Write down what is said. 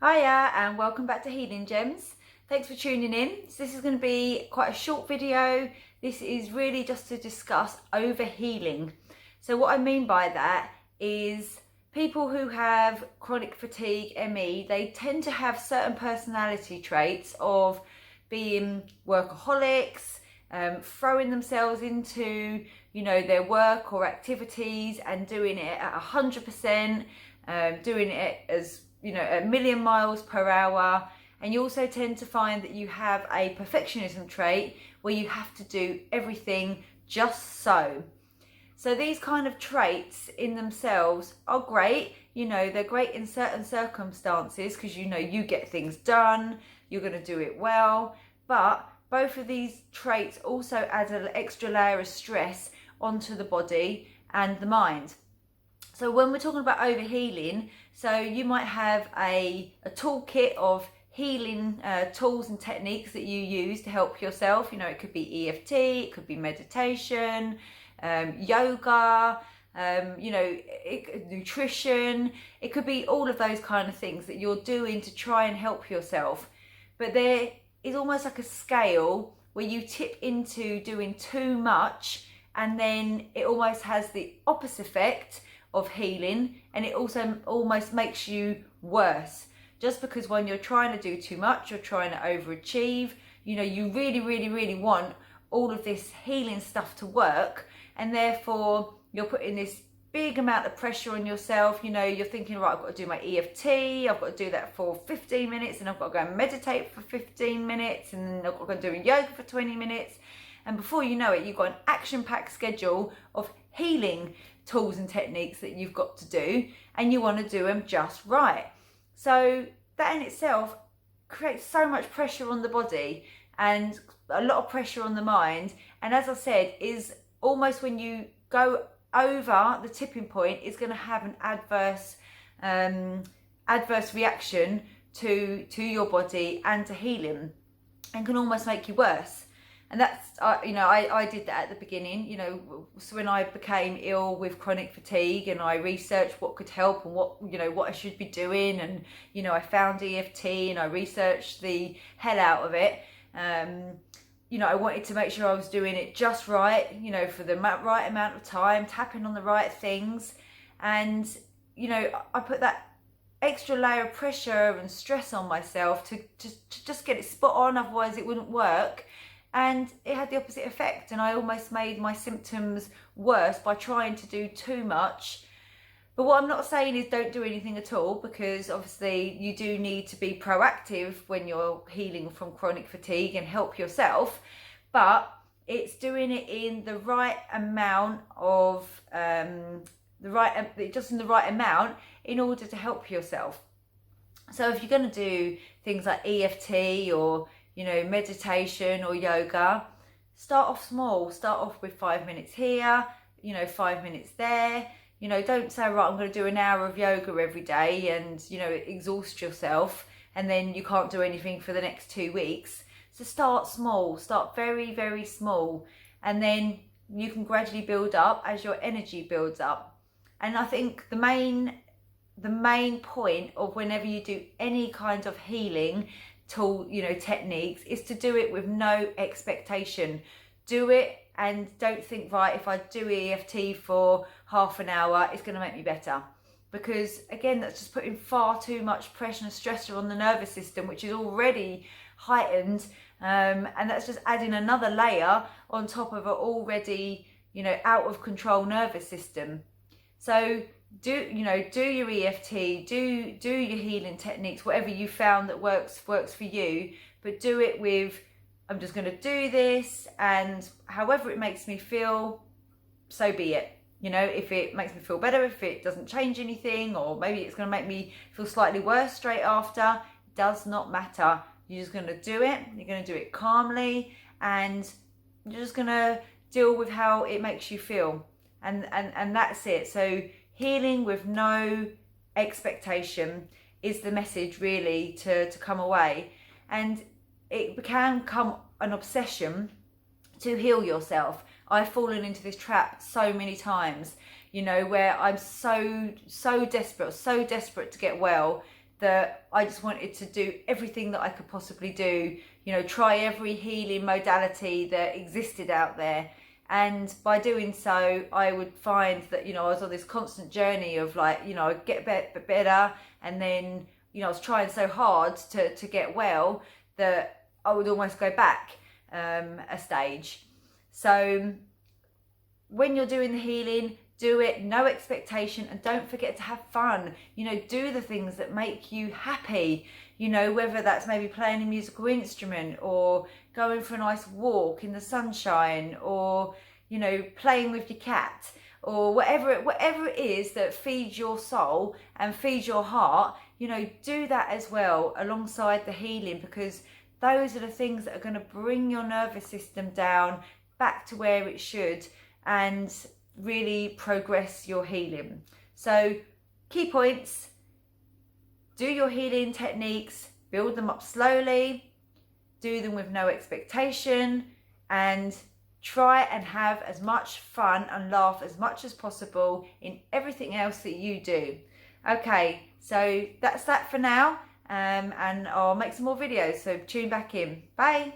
Hiya and welcome back to Healing Gems. Thanks for tuning in. So this is going to be quite a short video. This is really just to discuss overhealing. So what I mean by that is people who have chronic fatigue, ME, they tend to have certain personality traits of being workaholics, throwing themselves into their work or activities and doing it at 100%, doing it as a million miles per hour. And you also tend to find that you have a perfectionism trait where you have to do everything just so. So these kind of traits in themselves are great. They're great in certain circumstances because you get things done, you're going to do it well. But both of these traits also add an extra layer of stress onto the body and the mind. So when we're talking about overhealing, so you might have a toolkit of healing tools and techniques that you use to help yourself. It could be EFT, it could be meditation, yoga, nutrition. It could be all of those kind of things that you're doing to try and help yourself. But there is almost like a scale where you tip into doing too much, and then it almost has the opposite effect of healing, and it also almost makes you worse. Just because when you're trying to do too much, you're trying to overachieve, you really want all of this healing stuff to work, and therefore you're putting this big amount of pressure on yourself. You're thinking, right, I've got to do my EFT, I've got to do that for 15 minutes, and I've got to go and meditate for 15 minutes, and then I've got to go and do yoga for 20 minutes. And before you know it, you've got an action-packed schedule of healing tools and techniques that you've got to do, and you want to do them just right. So that in itself creates so much pressure on the body and a lot of pressure on the mind. And as I said, is almost when you go over the tipping point, it's going to have an adverse reaction to your body and to healing, and can almost make you worse. And that's, I did that at the beginning, so when I became ill with chronic fatigue, and I researched what could help and what I should be doing. And, I found EFT and I researched the hell out of it. I wanted to make sure I was doing it just right, for the right amount of time, tapping on the right things. And, I put that extra layer of pressure and stress on myself to just get it spot on, otherwise it wouldn't work. And it had the opposite effect, and I almost made my symptoms worse by trying to do too much. But what I'm not saying is don't do anything at all, because obviously you do need to be proactive when you're healing from chronic fatigue and help yourself. But it's doing it in the right amount of just in the right amount in order to help yourself. So if you're going to do things like EFT or meditation or yoga, start off small. Start off with 5 minutes here, 5 minutes there. Don't say, right, I'm going to do an hour of yoga every day and, exhaust yourself, and then you can't do anything for the next 2 weeks. So start small, start very, very small, and then you can gradually build up as your energy builds up. And I think the main point of whenever you do any kind of healing tool, techniques, is to do it with no expectation. Do it and don't think, right, if I do EFT for half an hour, it's going to make me better. Because again, that's just putting far too much pressure and stressor on the nervous system, which is already heightened, and that's just adding another layer on top of an already, out of control nervous system. So do your EFT, do your healing techniques, whatever you found that works for you, but do it with, I'm just going to do this, and however it makes me feel, so be it. If it makes me feel better, if it doesn't change anything, or maybe it's going to make me feel slightly worse straight after, does not matter. You're just going to do it. You're going to do it calmly, and you're just going to deal with how it makes you feel, and that's it. So healing with no expectation is the message, really, to come away. And it can become an obsession to heal yourself. I've fallen into this trap so many times, where I'm so desperate to get well, that I just wanted to do everything that I could possibly do, you know, try every healing modality that existed out there. And by doing so, I would find that, you know, I was on this constant journey of like, you know, I'd get better, and then, you know, I was trying so hard to get well that I would almost go back a stage. So when you're doing the healing, do it, no expectation, and don't forget to have fun. You know, do the things that make you happy, you know, whether that's maybe playing a musical instrument or going for a nice walk in the sunshine, or, you know, playing with your cat, or whatever it is that feeds your soul and feeds your heart. You know, do that as well alongside the healing, because those are the things that are going to bring your nervous system down back to where it should and really progress your healing. So key points: do your healing techniques, build them up slowly, do them with no expectation, and try and have as much fun and laugh as much as possible in everything else that you do. Okay, so that's that for now, and I'll make some more videos, so tune back in. Bye.